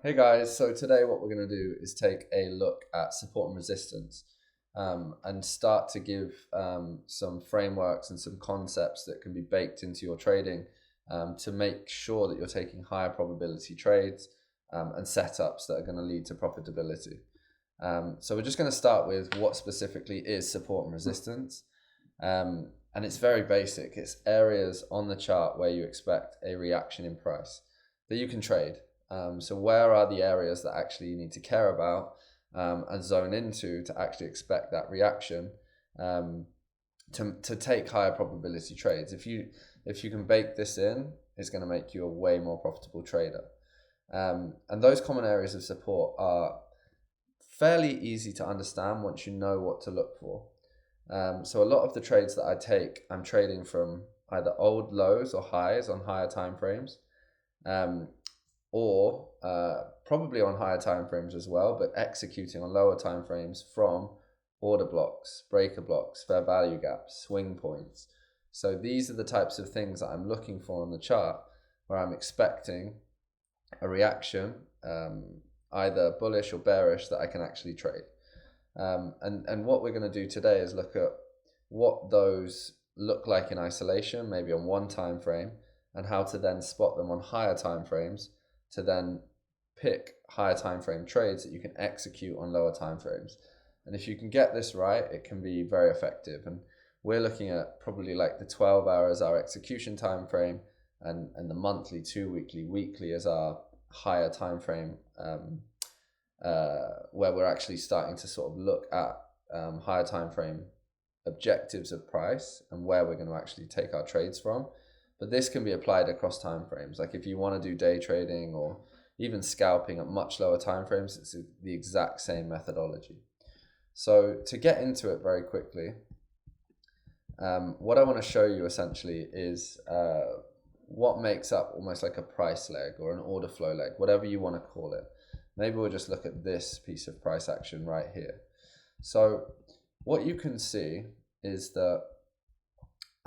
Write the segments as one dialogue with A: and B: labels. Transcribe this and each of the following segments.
A: Hey guys, so today what we're going to do is take a look at support and resistance and start to give some frameworks and some concepts that can be baked into your trading to make sure that you're taking higher probability trades and setups that are going to lead to profitability. So we're just going to start with what specifically is support and resistance. And it's very basic. It's areas on the chart where you expect a reaction in price that you can trade. So where are the areas that actually you need to care about and zone into to actually expect that reaction to take higher probability trades? If you can bake this in, it's going to make you a way more profitable trader. And those common areas of support are fairly easy to understand once you know what to look for. So a lot of the trades that I take, I'm trading from either old lows or highs on higher time frames. Or probably on higher time frames as well, but executing on lower time frames from order blocks, breaker blocks, fair value gaps, swing points. So these are the types of things that I'm looking for on the chart where I'm expecting a reaction, either bullish or bearish, that I can actually trade. And what we're going to do today is look at what those look like in isolation, maybe on one time frame, and how to then spot them on higher time frames to then pick higher time frame trades that you can execute on lower time frames. And if you can get this right, it can be very effective. And we're looking at probably like the 12 hours our execution time frame, and the monthly, 2 weekly, weekly as our higher time frame, where we're actually starting to sort of look at higher time frame objectives of price and where we're going to actually take our trades from. But this can be applied across time frames. Like if you want to do day trading or even scalping at much lower time frames, it's the exact same methodology. So to get into it very quickly, what I want to show you essentially is what makes up almost like a price leg or an order flow leg, whatever you want to call it. Maybe we'll just look at this piece of price action right here. So what you can see is that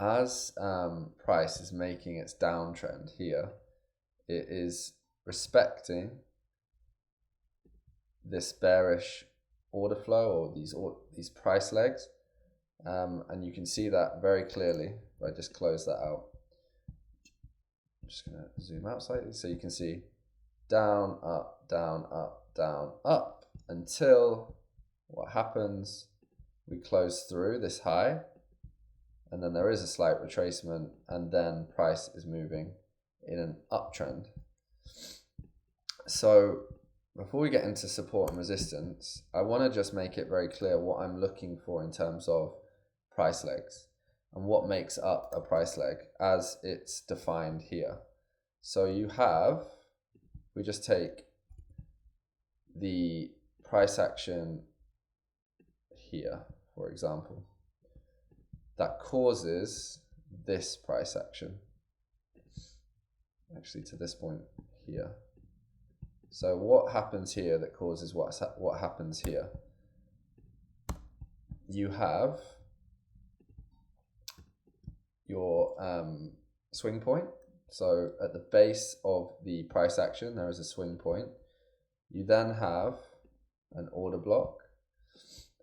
A: as price is making its downtrend here, it is respecting this bearish order flow or these price legs, and you can see that very clearly if I just close that out. I'm just going to zoom out slightly so you can see down, up, down, up, down, up, until what happens, we close through this high, and then there is a slight retracement, and then price is moving in an uptrend. So before we get into support and resistance, I want to just make it very clear what I'm looking for in terms of price legs and what makes up a price leg as it's defined here. So we just take the price action here, for example, that causes this price action, actually to this point here. So what happens here that causes what happens here? You have your swing point. So at the base of the price action, there is a swing point. You then have an order block.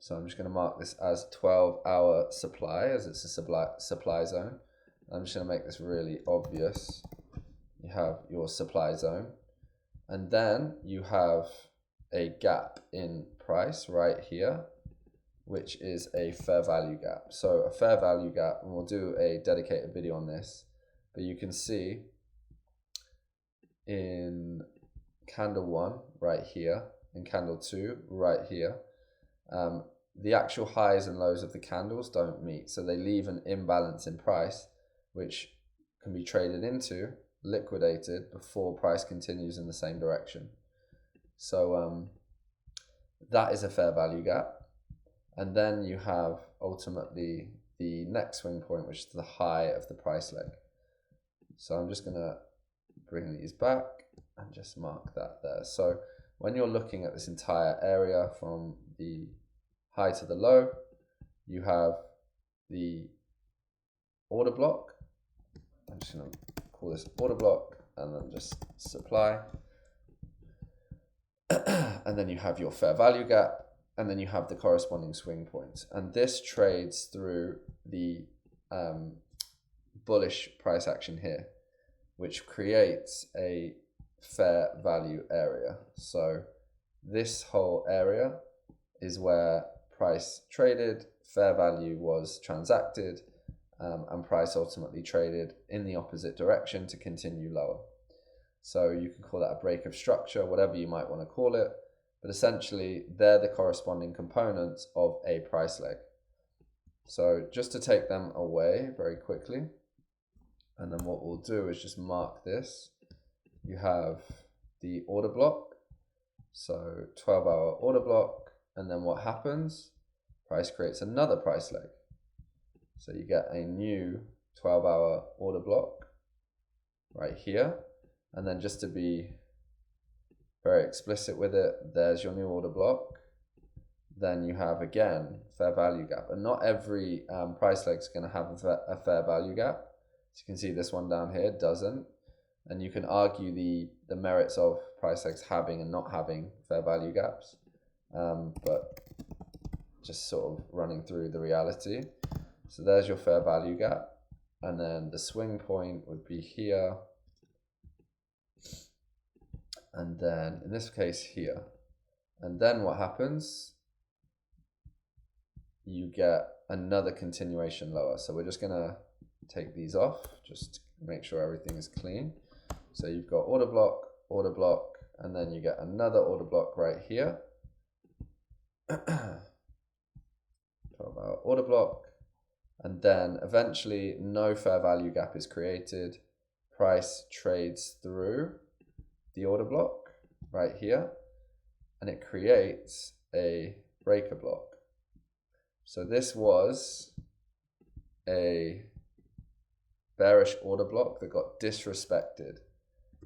A: So I'm just going to mark this as 12-hour supply, as it's a supply zone. I'm just going to make this really obvious. You have your supply zone, and then you have a gap in price right here, which is a fair value gap. So a fair value gap, and we'll do a dedicated video on this, but you can see in candle 1 right here and candle 2 right here, the actual highs and lows of the candles don't meet, so they leave an imbalance in price, which can be traded into, liquidated before price continues in the same direction. So that is a fair value gap. And then you have ultimately the next swing point, which is the high of the price leg. So I'm just going to bring these back and just mark that there. So when you're looking at this entire area from the high to the low, you have the order block. I'm just going to call this order block and then just supply. and then you have your fair value gap, and then you have the corresponding swing points. And this trades through the bullish price action here, which creates a fair value area. So this whole area is where price traded, fair value was transacted, and price ultimately traded in the opposite direction to continue lower. So you can call that a break of structure, whatever you might want to call it, but essentially they're the corresponding components of a price leg. So just to take them away very quickly, and then what we'll do is just mark this. You have the order block, so 12-hour order block, and then what happens? Price creates another price leg. So you get a new 12-hour order block right here. And then just to be very explicit with it, there's your new order block. Then you have, again, fair value gap. And not every price leg is going to have a fair value gap. As you can see, this one down here doesn't. And you can argue the merits of price legs having and not having fair value gaps. But just sort of running through the reality. So there's your fair value gap. And then the swing point would be here. And then in this case here. And then what happens? You get another continuation lower. So we're just going to take these off just to make sure everything is clean. So you've got order block, and then you get another order block right here. 12-hour order block. And then eventually no fair value gap is created. Price trades through the order block right here, and it creates a breaker block. So this was a bearish order block that got disrespected.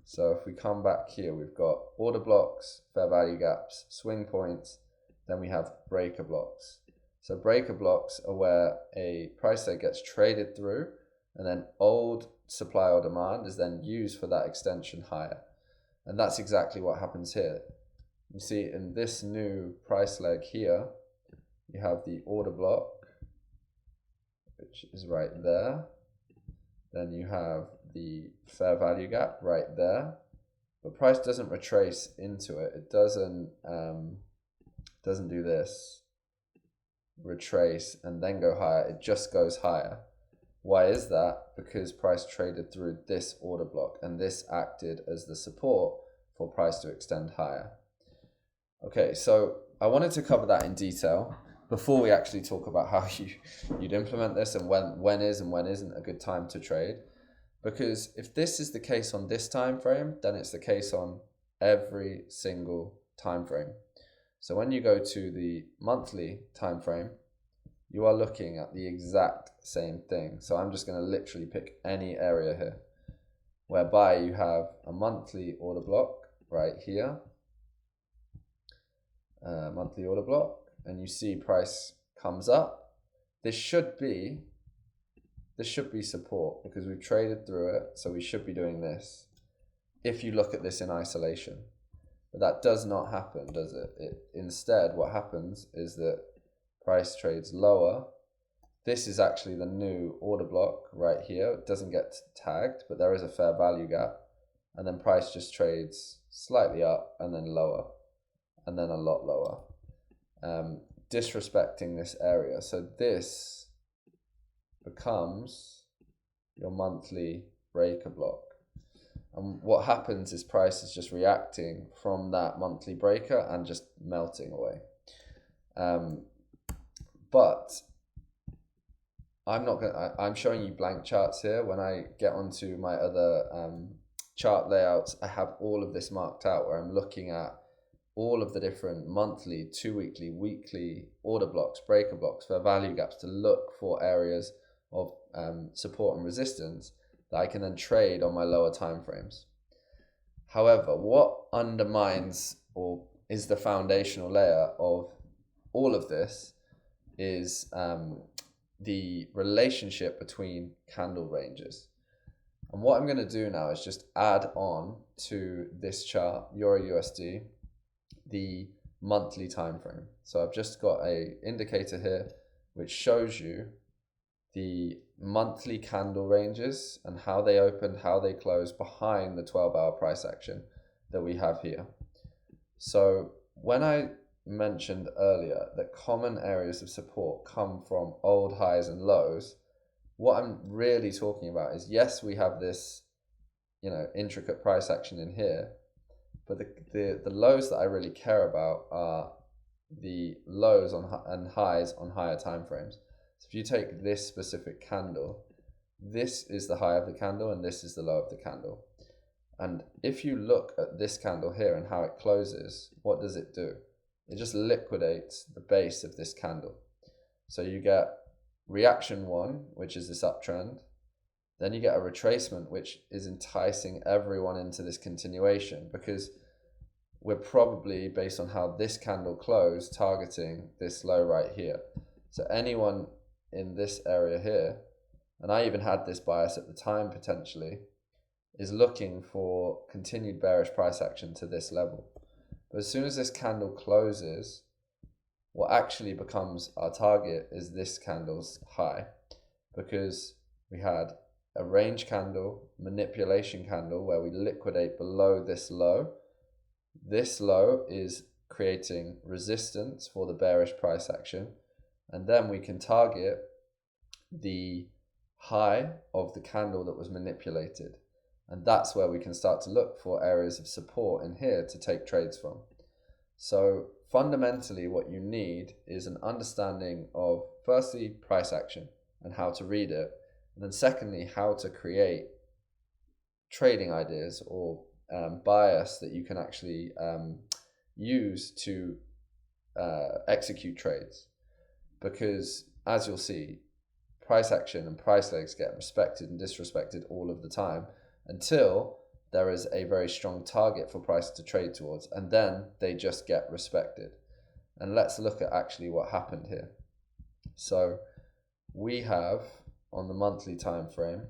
A: So if we come back here, we've got order blocks, fair value gaps, swing points, then we have breaker blocks. So breaker blocks are where a price that gets traded through, and then old supply or demand is then used for that extension higher. And that's exactly what happens here. You see in this new price leg here, you have the order block, which is right there. Then you have the fair value gap right there. But price doesn't retrace into it. It doesn't do this, retrace and then go higher. It just goes higher. Why is that? Because price traded through this order block, and this acted as the support for price to extend higher. Okay, so I wanted to cover that in detail before we actually talk about how you'd implement this and when is and when isn't a good time to trade. Because if this is the case on this time frame, then it's the case on every single time frame. So when you go to the monthly time frame, you are looking at the exact same thing. So I'm just going to literally pick any area here, whereby you have a monthly order block right here, monthly order block, and you see price comes up. This should be support because we've traded through it, so we should be doing this if you look at this in isolation. But that does not happen, does it? Instead, what happens is that price trades lower. This is actually the new order block right here. It doesn't get tagged, but there is a fair value gap. And then price just trades slightly up and then lower and then a lot lower, disrespecting this area. So this becomes your monthly breaker block. And what happens is price is just reacting from that monthly breaker and just melting away. But I'm showing you blank charts here. When I get onto my other chart layouts, I have all of this marked out where I'm looking at all of the different monthly, 2 weekly, weekly order blocks, breaker blocks, fair value gaps to look for areas of support and resistance that I can then trade on my lower time frames. However, what undermines or is the foundational layer of all of this is the relationship between candle ranges. And what I'm going to do now is just add on to this chart, Euro USD, the monthly time frame. So I've just got a indicator here which shows you the monthly candle ranges and how they opened, how they closed behind the 12-hour price action that we have here. So when I mentioned earlier that common areas of support come from old highs and lows, what I'm really talking about is, yes, we have this, intricate price action in here, but the lows that I really care about are the lows and highs on higher time frames. So if you take this specific candle, this is the high of the candle and this is the low of the candle. And if you look at this candle here and how it closes, what does it do? It just liquidates the base of this candle. So you get reaction 1, which is this uptrend. Then you get a retracement, which is enticing everyone into this continuation, because we're probably, based on how this candle closed, targeting this low right here. So anyone in this area here, and I even had this bias at the time potentially, is looking for continued bearish price action to this level. But as soon as this candle closes, what actually becomes our target is this candle's high, because we had a range candle, manipulation candle, where we liquidate below this low. This low is creating resistance for the bearish price action, and then we can target the high of the candle that was manipulated, and that's where we can start to look for areas of support in here to take trades from. So fundamentally what you need is an understanding of, firstly, price action and how to read it, and then secondly, how to create trading ideas or bias that you can actually use to execute trades. Because as you'll see, price action and price legs get respected and disrespected all of the time until there is a very strong target for price to trade towards, and then they just get respected. And let's look at actually what happened here. So we have on the monthly time frame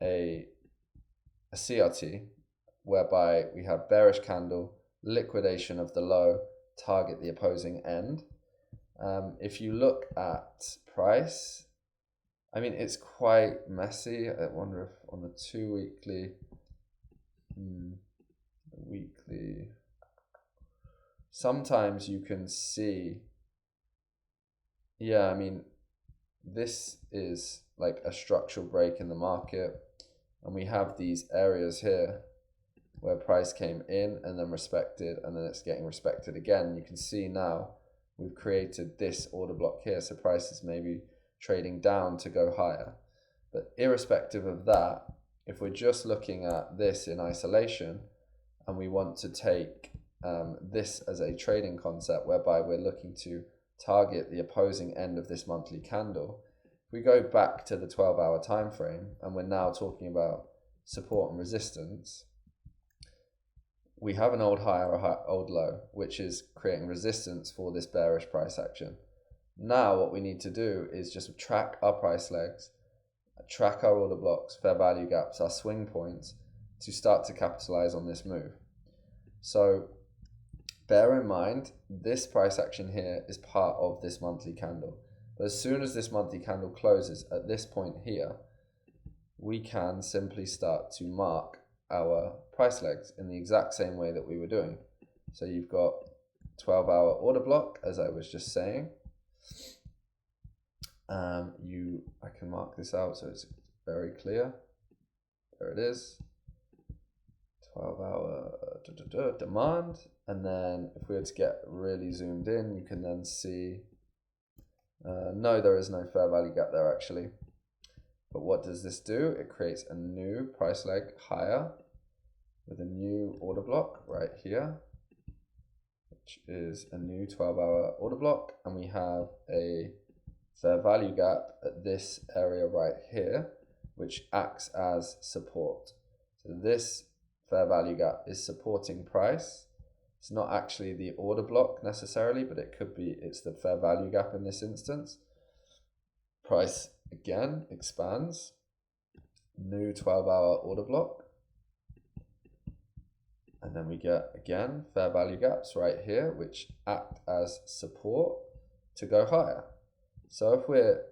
A: a CRT whereby we have bearish candle, liquidation of the low, target the opposing end. If you look at price, I mean, it's quite messy. I wonder if on the 2 weekly, sometimes you can see, I mean, this is like a structural break in the market, and we have these areas here where price came in and then respected, and then it's getting respected again. You can see now we've created this order block here, so price is maybe trading down to go higher. But irrespective of that, if we're just looking at this in isolation and we want to take this as a trading concept whereby we're looking to target the opposing end of this monthly candle, if we go back to the 12-hour time frame and we're now talking about support and resistance, we have an old high or an old low, which is creating resistance for this bearish price action. Now what we need to do is just track our price legs, track our order blocks, fair value gaps, our swing points, to start to capitalize on this move. So bear in mind, this price action here is part of this monthly candle. But as soon as this monthly candle closes at this point here, we can simply start to mark our price legs in the exact same way that we were doing. So you've got 12-hour order block, as I was just saying. I can mark this out so it's very clear. There it is. 12-hour demand. And then if we were to get really zoomed in, you can then see, no, there is no fair value gap there actually. But what does this do? It creates a new price leg higher with a new order block right here, which is a new 12-hour order block. And we have a fair value gap at this area right here, which acts as support. So this fair value gap is supporting price. It's not actually the order block necessarily, but it could be, it's the fair value gap in this instance. Price again expands, new 12-hour order block. And then we get, again, fair value gaps right here, which act as support to go higher. So if we're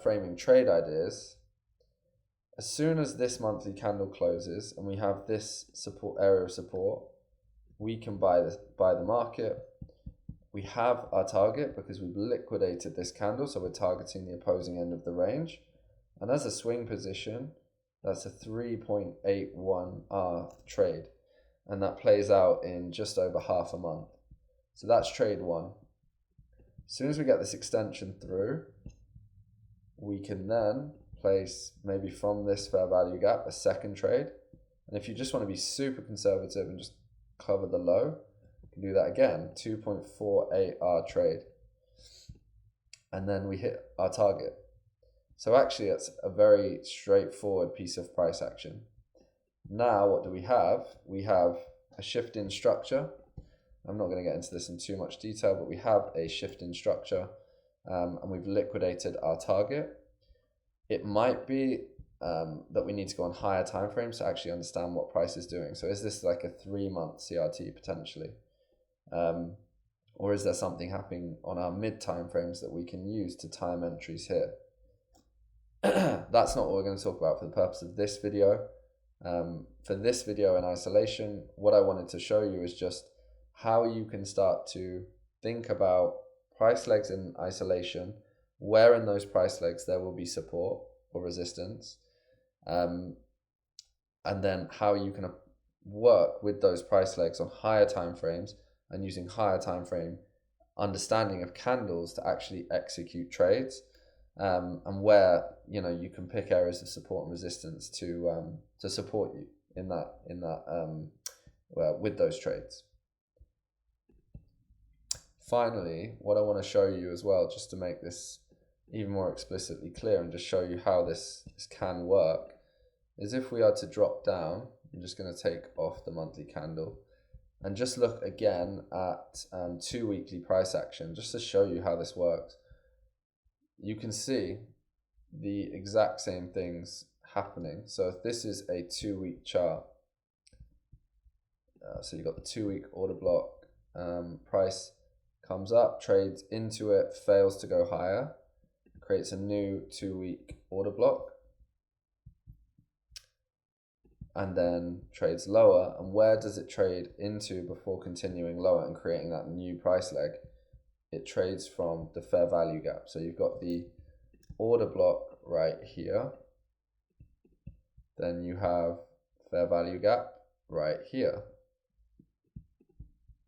A: framing trade ideas, as soon as this monthly candle closes and we have this support area of support, we can buy the market. We have our target because we've liquidated this candle, so we're targeting the opposing end of the range. And as a swing position, that's a 3.81 R trade, and that plays out in just over half a month. So that's trade one. As soon as we get this extension through, we can then place, maybe from this fair value gap, a second trade. And if you just want to be super conservative and just cover the low, you can do that again, 2.48 R trade. And then we hit our target. So actually it's a very straightforward piece of price action. Now what do we have? We have a shift in structure. I'm not going to get into this in too much detail, but we have a shift in structure, and we've liquidated our target. It might be that we need to go on higher time frames to actually understand what price is doing. So is this like a 3-month CRT potentially? Or is there something happening on our mid time frames that we can use to time entries here? That's not what we're going to talk about for the purpose of this video. For this video in isolation, what I wanted to show you is just how you can start to think about price legs in isolation, where in those price legs there will be support or resistance, and then how you can work with those price legs on higher time frames and using higher time frame understanding of candles to actually execute trades, and where you can pick areas of support and resistance to support you in that with those trades. Finally, what I want to show you as well, just to make this even more explicitly clear and just show you how this can work, is if we are to drop down, I'm just going to take off the monthly candle and just look again at 2 weekly price action, just to show you how this works. You can see the exact same things happening. So if this is a 2-week chart, so you've got the 2-week order block, price comes up, trades into it, fails to go higher, creates a new 2-week order block, and then trades lower. And where does it trade into before continuing lower and creating that new price leg? It trades from the fair value gap. So you've got the order block right here, then you have fair value gap right here.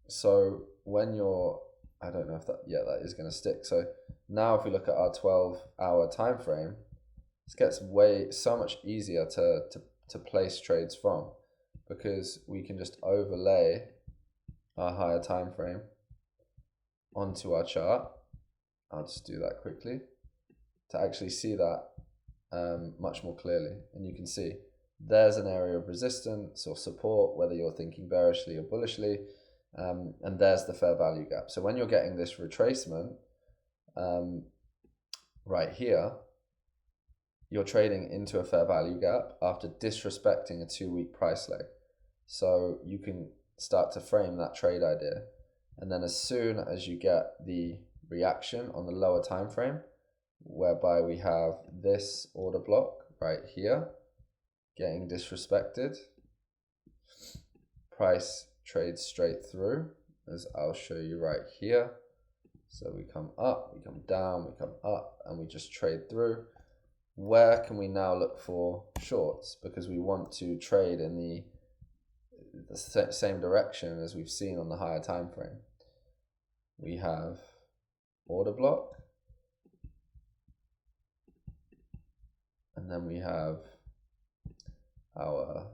A: So when you're, I don't know if that, yeah, that is going to stick. So now if we look at our 12-hour time frame, this gets so much easier to place trades from, because we can just overlay our higher time frame onto our chart. I'll just do that quickly to actually see that much more clearly. And you can see there's an area of resistance or support, whether you're thinking bearishly or bullishly, and there's the fair value gap. So when you're getting this retracement right here, you're trading into a fair value gap after disrespecting a 2-week price leg. So you can start to frame that trade idea. And then as soon as you get the reaction on the lower time frame, whereby we have this order block right here getting disrespected, price trades straight through, as I'll show you right here. So we come up, we come down, we come up, and we just trade through. Where can we now look for shorts? Because we want to trade in the same direction as we've seen on the higher time frame. We have order block, and then we have our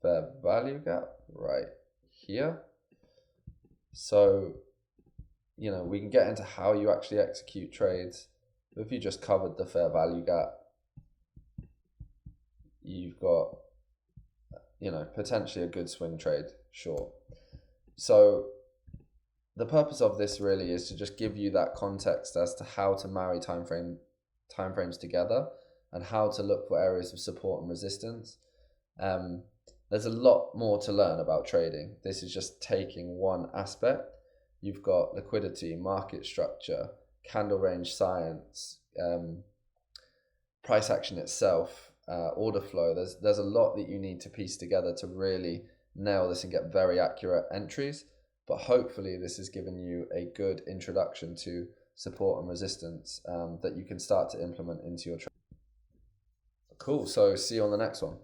A: fair value gap right here. So we can get into how you actually execute trades. If you just covered the fair value gap, you've got potentially a good swing trade short. So the purpose of this really is to just give you that context as to how to marry timeframes together and how to look for areas of support and resistance. There There's a lot more to learn about trading. This is just taking one aspect. You've got liquidity, market structure, candle range science, price action itself, order flow. There's a lot that you need to piece together to really nail this and get very accurate entries. But hopefully this has given you a good introduction to support and resistance that you can start to implement into your trade. Cool. So see you on the next one.